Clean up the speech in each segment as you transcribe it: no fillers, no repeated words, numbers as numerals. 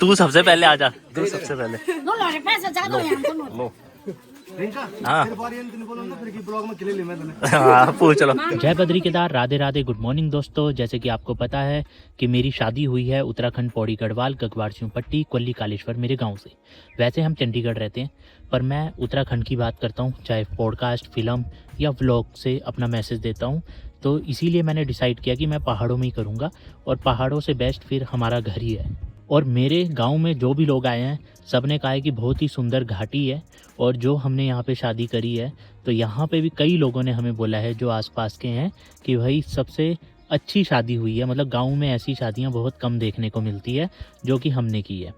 तू सबसे पहले आजा, तू सबसे पहले। हाँ पूछ लो। जय बद्री केदार, राधे राधे, गुड मॉर्निंग दोस्तों। जैसे कि आपको पता है कि मेरी शादी हुई है उत्तराखंड पौड़ी गढ़वाल गगवाड़ सिंह पट्टी कोल्ली कालेश्वर मेरे गांव से। वैसे हम चंडीगढ़ रहते हैं पर मैं उत्तराखंड की बात करता हूँ, चाहे पॉडकास्ट, फिल्म या व्लॉग से अपना मैसेज देता हूँ। तो इसीलिए मैंने डिसाइड किया कि मैं पहाड़ों में ही करूँगा और पहाड़ों से बेस्ट फिर हमारा घर ही है। और मेरे गांव में जो भी लोग आए हैं सब ने कहा है कि बहुत ही सुंदर घाटी है। और जो हमने यहाँ पे शादी करी है तो यहाँ पे भी कई लोगों ने हमें बोला है जो आसपास के हैं कि भाई सबसे अच्छी शादी हुई है। मतलब गांव में ऐसी शादियाँ बहुत कम देखने को मिलती है जो कि हमने की है।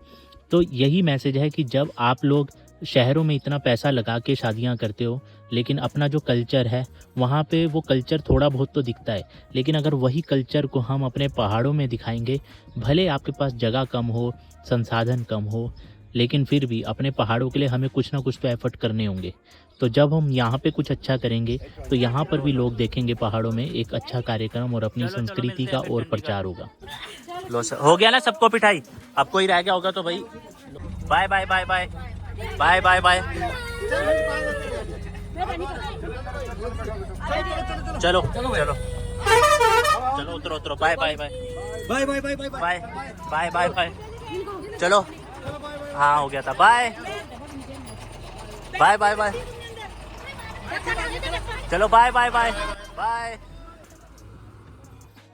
तो यही मैसेज है कि जब आप लोग शहरों में इतना पैसा लगा के शादियाँ करते हो लेकिन अपना जो कल्चर है वहाँ पे वो कल्चर थोड़ा बहुत तो दिखता है, लेकिन अगर वही कल्चर को हम अपने पहाड़ों में दिखाएंगे, भले आपके पास जगह कम हो, संसाधन कम हो, लेकिन फिर भी अपने पहाड़ों के लिए हमें कुछ ना कुछ तो एफर्ट करने होंगे। तो जब हम यहाँ पे कुछ अच्छा करेंगे तो यहाँ पर भी लोग देखेंगे पहाड़ों में एक अच्छा कार्यक्रम और अपनी संस्कृति का और प्रचार होगा। लो सर, हो गया ना सबको पिटाई, अब कोई रह गया होगा तो भाई bye bye bye bye bye bye bye. चलो चलो चलो उतरो उतरो, bye bye bye bye bye bye bye bye bye bye bye. चलो हाँ हो गया था, बाय बाय बाय बाय। चलो बाय बाय बाय बाय।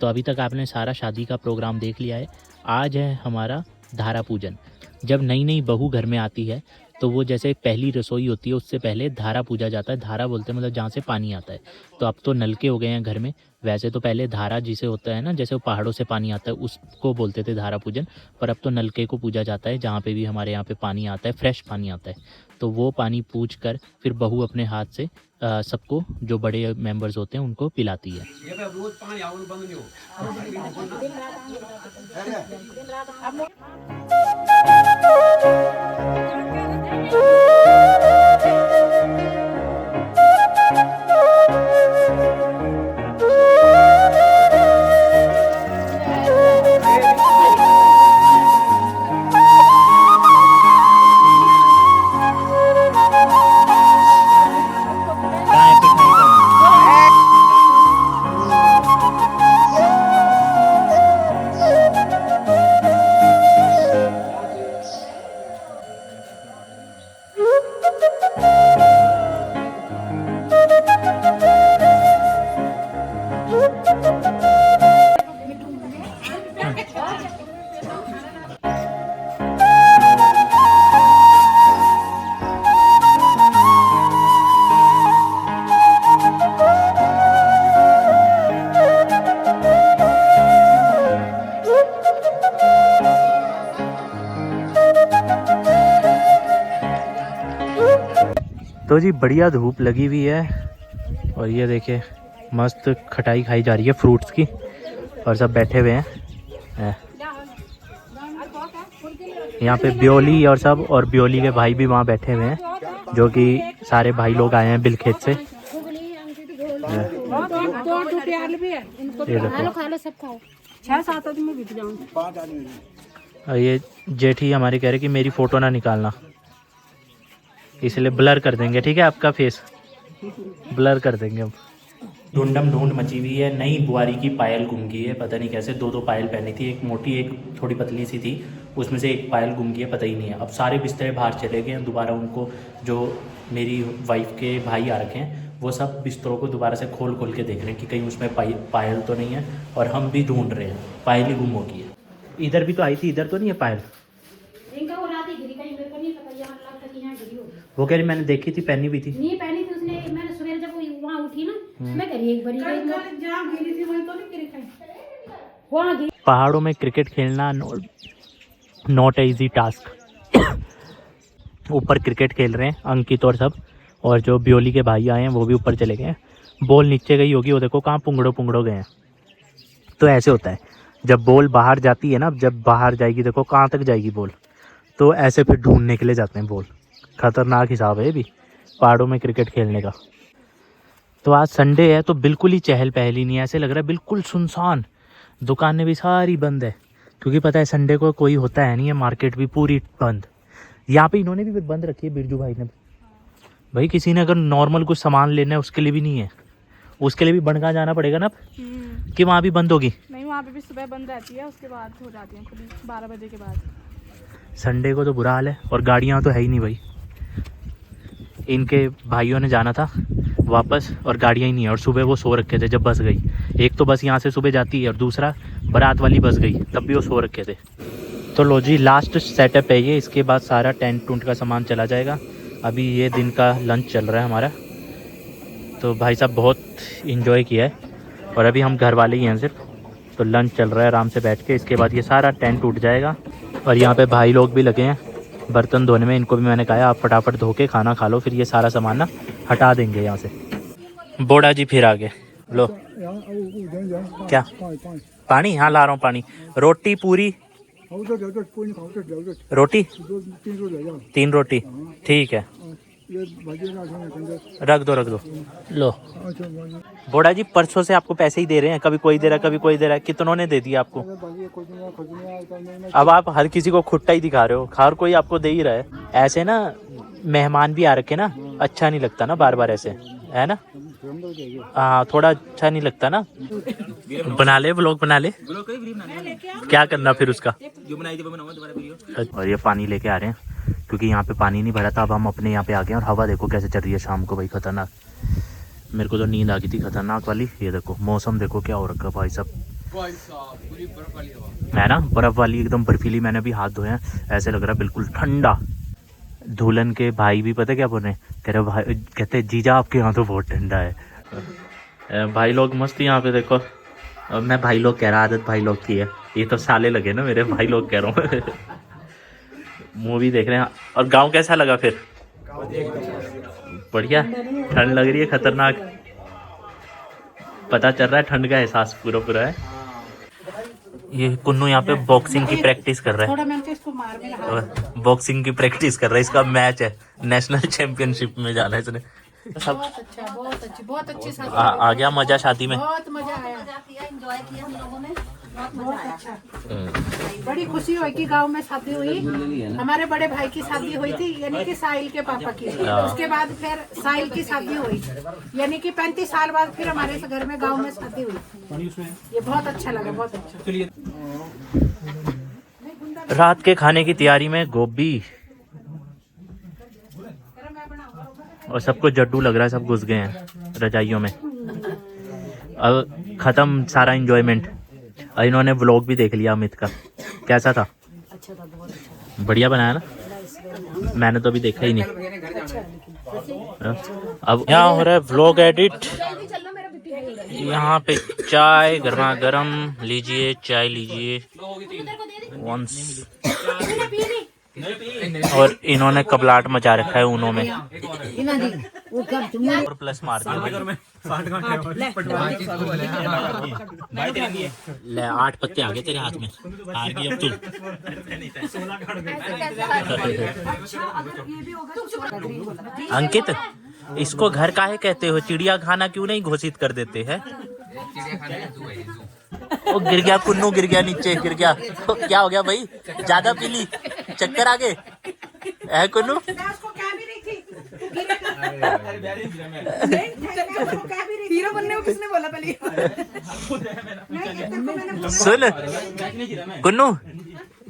तो अभी तक आपने सारा शादी का प्रोग्राम देख लिया है। आज है हमारा धारा पूजन। जब नई नई बहू घर में आती है तो वो जैसे पहली रसोई होती है उससे पहले धारा पूजा जाता है। धारा बोलते हैं मतलब जहाँ से पानी आता है। तो अब तो नलके हो गए हैं घर में, वैसे तो पहले धारा जिसे होता है ना, जैसे वो पहाड़ों से पानी आता है उसको बोलते थे धारा पूजन, पर अब तो नलके को पूजा जाता है जहाँ पे भी हमारे यहाँ पे पानी आता है, फ्रेश पानी आता है। तो वो पानी पूज कर फिर बहू अपने हाथ से सबको जो बड़े मेंबर्स होते हैं उनको पिलाती है। तो जी बढ़िया धूप लगी हुई है और ये देखिए मस्त खटाई खाई जा रही है फ्रूट्स की और सब बैठे हुए हैं। यहाँ पे ब्योली और सब, और ब्योली के भाई भी वहाँ बैठे हुए हैं जो कि सारे भाई लोग आए हैं बिलखेत से। ये देखो ये जेठी हमारी कह रहे कि मेरी फोटो ना निकालना, इसलिए ब्लर कर देंगे, ठीक है, आपका फेस ब्लर कर देंगे हम। ढूंढम ढूंढ मची हुई है। नई बुआरी की पायल गुम गई है, पता नहीं कैसे। दो पायल पहनी थी, एक मोटी एक थोड़ी पतली सी थी, उसमें से एक पायल गुम गई है, पता ही नहीं है। अब सारे बिस्तरे बाहर चले गए हैं दोबारा, उनको जो मेरी वाइफ के भाई आ रखे हैं वो सब बिस्तरों को दोबारा से खोल खोल के देख रहे हैं कि कहीं उसमें पायल तो नहीं है, और हम भी ढूंढ रहे हैं पायल ही गुम हो गई है। इधर भी तो आई थी, इधर तो नहीं है पायल। वो कह रही मैंने देखी थी, पहनी भी थी। नहीं पहनी थी उसने, मैंने सवेरे जब वहाँ उठी ना मैं कह रही एक बार जहाँ गिरी थी वहीं तो नहीं गिरी, वहाँ गिरी। पहाड़ों में क्रिकेट खेलना नॉट इजी टास्क। ऊपर क्रिकेट खेल रहे हैं अंकित और सब, और जो ब्योली के भाई आए हैं वो भी ऊपर चले गए हैं। बॉल नीचे गई होगी, वो देखो कहाँ पुंगड़ो गए हैं। तो ऐसे होता है जब बॉल बाहर जाती है ना, जब बाहर जाएगी देखो कहाँ तक जाएगी बॉल, तो ऐसे फिर ढूंढने के लिए जाते हैं बॉल। खतरनाक हिसाब है ये भी पहाड़ों में क्रिकेट खेलने का। तो आज संडे है तो बिल्कुल ही चहल पहल ही नहीं है, ऐसे लग रहा है बिल्कुल सुनसान, दुकानें भी सारी बंद है, क्योंकि पता है संडे को कोई होता है नहीं है, मार्केट भी पूरी बंद। यहाँ पे इन्होंने भी फिर बंद रखी है, बिरजू भाई ने। भाई किसी ने अगर नॉर्मल कुछ सामान लेना है उसके लिए भी नहीं है, उसके लिए भी बनगा जाना पड़ेगा ना कि वहाँ भी बंद होगी। नहीं, वहाँ पे भी सुबह बंद रहती है, उसके बाद हो जाती है खुली 12 बजे के बाद। संडे को तो बुरा हाल है, और गाड़ियाँ तो है ही नहीं भाई। इनके भाइयों ने जाना था वापस और गाड़ियाँ ही नहीं है, और सुबह वो सो रखे थे जब बस गई। एक तो बस यहाँ से सुबह जाती है और दूसरा बारात वाली बस गई, तब भी वो सो रखे थे। तो लो जी, लास्ट सेटअप है ये, इसके बाद सारा टेंट टूंट का सामान चला जाएगा। अभी ये दिन का लंच चल रहा है हमारा। तो भाई साहब बहुत इन्जॉय किया है, और अभी हम घर वाले ही हैं सिर्फ। तो लंच चल रहा है आराम से बैठ के, इसके बाद ये सारा टेंट टूट जाएगा। और यहाँ पे भाई लोग भी लगे हैं बर्तन धोने में। इनको भी मैंने कहा आप फटाफट धो के खाना खा लो, फिर ये सारा सामान ना हटा देंगे यहाँ से। बोड़ा जी फिर आगे लो। क्या पानी? हाँ ला रहा हूँ पानी। रोटी पूरी, रोटी 3 रोटी, ठीक है रख दो रख दो। लो बोड़ा जी, परसों से आपको पैसे ही दे रहे हैं, कभी कोई दे रहा है कभी कोई दे रहा है। कितनों ने दे दिया आपको? अब आप हर किसी को खुट्टा ही दिखा रहे हो, हर कोई आपको दे ही रहा है। ऐसे ना मेहमान भी आ रखे ना, अच्छा नहीं लगता ना बार बार ऐसे, है ना? हाँ थोड़ा अच्छा नहीं लगता ना। बना ले व्लॉग, बना ले। क्या करना फिर उसका? और ये पानी लेके आ रहे हैं क्योंकि यहाँ पे पानी नहीं भरा था। अब हम अपने यहाँ पे आ गए और हवा देखो कैसे चल रही है शाम को भाई, खतरनाक। मेरे को तो नींद आ गई थी खतरनाक वाली। ये देखो मौसम देखो क्या हो रखा भाई साहब, है ना? बर्फ वाली एकदम बर्फीली। मैंने भी हाथ धोए हैं, ऐसे लग रहा है बिल्कुल ठंडा। दुल्हन के भाई भी पता क्या बोल रहे हैं, कह रहे भाई, कहते जीजा आपके यहाँ तो बहुत ठंडा है। भाई लोग मस्त यहाँ पे देखो। मैं भाई लोग कह रहा, आदत भाई लोग की है, ये तो साले लगे ना मेरे, भाई लोग कह रहा हूँ। मूवी देख रहे हैं। और गांव कैसा लगा फिर? बढ़िया। ठंड लग रही है खतरनाक, पता चल रहा है ठंड का एहसास पूरा पूरा है। ये कुन्नू यहाँ पे बॉक्सिंग की प्रैक्टिस कर रहा है, बॉक्सिंग की प्रैक्टिस कर रहा है। इसका मैच है, नेशनल चैंपियनशिप में जाना है इसने। सब बहुत अच्छी आ गया मजा शादी में, बहुत मजा आया, एंजॉय किया हम लोगों ने, बहुत अच्छा। बड़ी खुशी हुई कि गांव में शादी हुई। हमारे बड़े भाई की शादी हुई थी, यानी कि साहिल के पापा की। उसके बाद फिर साहिल की शादी हुई, यानी कि 35 साल बाद फिर हमारे घर में गांव में शादी हुई। ये बहुत अच्छा लगा, बहुत अच्छा। रात के खाने की तैयारी में गोभी, और सबको जड्डू लग रहा है, सब घुस गए हैं रजाइयों में। अब खत्म सारा एंजॉयमेंट। इन्होंने व्लॉग भी देख लिया अमित का, कैसा था? अच्छा था, बहुत अच्छा। बढ़िया बनाया ना? मैंने तो अभी देखा ही नहीं। अब यहाँ हो रहा है व्लॉग एडिट। यहाँ पे चाय गर्मा गर्म, लीजिए चाय लीजिए वंस। और इन्होंने कबलाट मचा रखा है ऊनो में, और प्लस मार दिया। ले 8 पत्ते आ गए तेरे हाथ में, हार गई अब तू। अंकित, इसको घर काहे कहते हो? चिड़िया खाना क्यों नहीं घोषित कर देते हैं? वो गिर गया कुन्नू, गिर गया नीचे, गिर गया। क्या हो गया भाई? ज्यादा पीली, चक्कर आ गए है कुन्नू? हीरो बनने को किसने बोला पहले? सुन कुन्नू,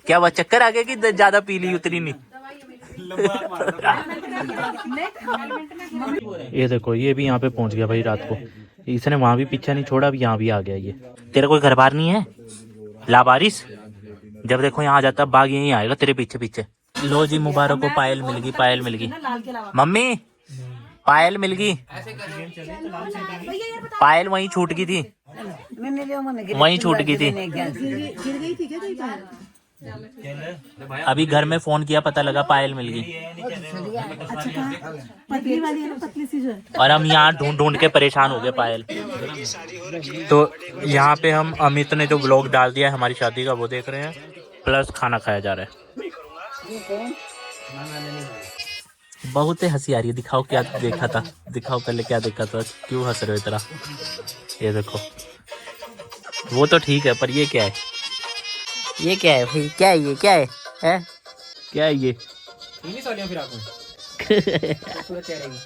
क्या हुआ? चक्कर आ गया कि ज्यादा पीली उतरी नहीं? ये देखो, ये भी यहाँ पे पहुंच गया भाई रात को। इसने वहां भी पीछा नहीं छोड़ा, अब यहाँ भी आ गया। ये तेरा कोई घर बार नहीं है लावारिस? जब देखो यहाँ आ जाता बाघ यहीं आएगा तेरे पीछे पीछे। लो जी, मुबारक को पायल मिल गई, पायल मिल गई। मम्मी पायल मिल गई। पायल वहीं छूट गई थी, वहीं छूट गई थी। अभी घर में फोन किया, पता लगा पायल मिल गई। और हम यहाँ ढूंढ ढूंढ के परेशान हो गए पायल। तो यहाँ पे हम अमित ने जो व्लॉग डाल दिया है हमारी शादी का, वो देख रहे हैं, प्लस खाना खाया जा रहा है। बहुत ही हंसी आ रही है। दिखाओ क्या देखा था, दिखाओ पहले क्या देखा था, क्यों हंस रहे हो इतना? ये देखो, वो तो ठीक है पर ये क्या है? ये क्या है भाई, क्या है ये, क्या है, हैं? क्या है ये? नहीं सालियां फिर आपको खूबसूरत चेहरे की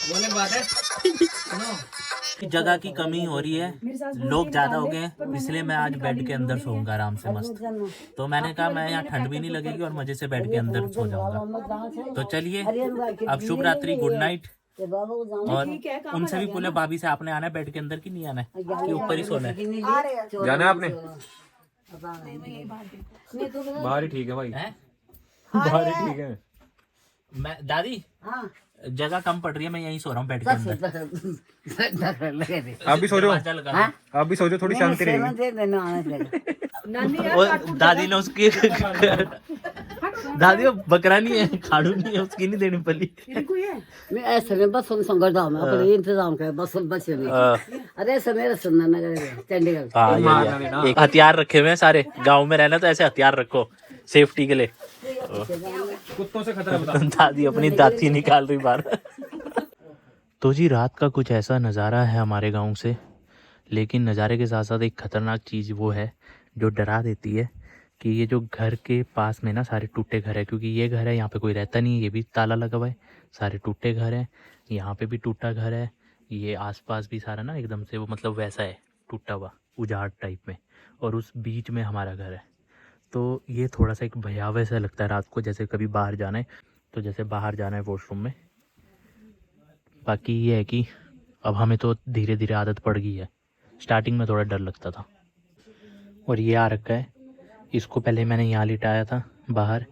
बोलने की बात है। सुनो, जगह की कमी हो रही है, लोग ज्यादा हो गए हैं, इसलिए मैं आज बेड के अंदर सोऊंगा आराम से मस्त। तो मैंने कहा मैं यहाँ ठंड भी नहीं लगेगी और मजे से बेड के अंदर सो जाऊंगा। तो चलिए अब शुभ रात्रि, गुड नाइट। और उनसे भी बोले भाभी से आपने आना है बेड के अंदर की नहीं आना है, कि ऊपर ही सोना है? जाना है आपने बाहर ही ठीक है भाई, हैं? बाहर ही ठीक है। मैं दादी हाँ जगह कम पड़ रही है, मैं यहीं सो रहा हूँ बेड के अंदर। आप भी सो जाओ, दरवाजा लगा दो। हाँ? आप भी सो जाओ, थोड़ी शांति रहेगी। और दादी ने उसकी दादी वो बकरा नहीं है, खाड़ू नहीं है, उसकी नहीं देनी पड़ी। मैं ऐसे में बस संघर्ष में अपने इंतजाम कर बस बच्चे में अरे ऐसे मेरे सुनना नगर चंडीगढ़ हाँ, ये एक हथियार रखे हुए हैं सारे, गांव में रहना तो ऐसे हथियार रखो सेफ्टी के लिए। कुत्तों से खतरा बता। दादी अपनी दाती निकाल रही बाहर। तो जी रात का कुछ ऐसा नज़ारा है हमारे गांव से, लेकिन नज़ारे के साथ साथ एक ख़तरनाक चीज़ वो है जो डरा देती है कि ये जो घर के पास में ना सारे टूटे घर है, क्योंकि ये घर है यहाँ पे कोई रहता नहीं है, ये भी ताला लगा हुआ है, सारे टूटे घर हैं, यहाँ पे भी टूटा घर है, ये आसपास भी सारा ना एकदम से वो मतलब वैसा है टूटा हुआ उजाड़ टाइप में, और उस बीच में हमारा घर है। तो ये थोड़ा सा एक भयावह सा लगता है रात को, जैसे कभी बाहर जाना है तो जैसे बाहर जाना है वॉशरूम में। बाकी ये है कि अब हमें तो धीरे धीरे आदत पड़ गई है, स्टार्टिंग में थोड़ा डर लगता था। और ये आ रखा है, इसको पहले मैंने यहाँ लिटाया था बाहर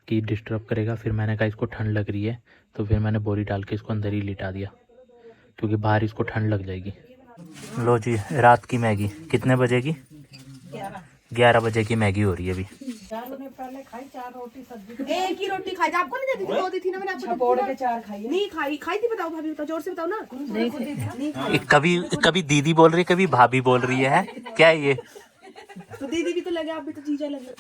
कि डिस्टर्ब करेगा, फिर मैंने कहा इसको ठंड लग रही है तो फिर मैंने बोरी डाल के इसको अंदर ही लिटा दिया, क्योंकि बाहर इसको ठंड लग जाएगी। लो जी रात की मैगी कितने बजे की? 11 बजे की मैगी हो रही है अभी। पहले खाई 4 रोटी सब्जी। एक ही रोटी खाई थी, आपको नहीं देती थी? 2 दी थी ना मैंने आपको। पकौड़े के 4 खाई नहीं खाई, खाई थी? बताओ भाभी, बताओ, जोर से बताओ ना। नहीं खाई। कभी कभी दीदी बोल रही है, कभी भाभी बोल रही है, क्या है ये? तो दीदी भी तो लगे, आप भी तो जीजा लगे।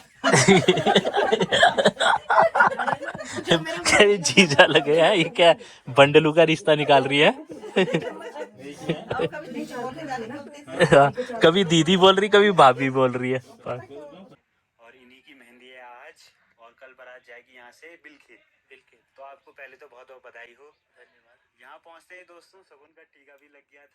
क्या ये जीजा लगे हैं? ये क्या बंडलू का रिश्ता निकाल रही है? कभी दीदी बोल रही, कभी भाभी बोल रही है। और इन्हीं की मेहंदी है आज, और कल बारात जाएगी यहाँ से बिलखेत। तो आपको पहले तो बहुत बहुत बधाई हो। धन्यवाद। यहाँ पहुँचते ही दोस्तों शगुन का टीका भी लग गया था।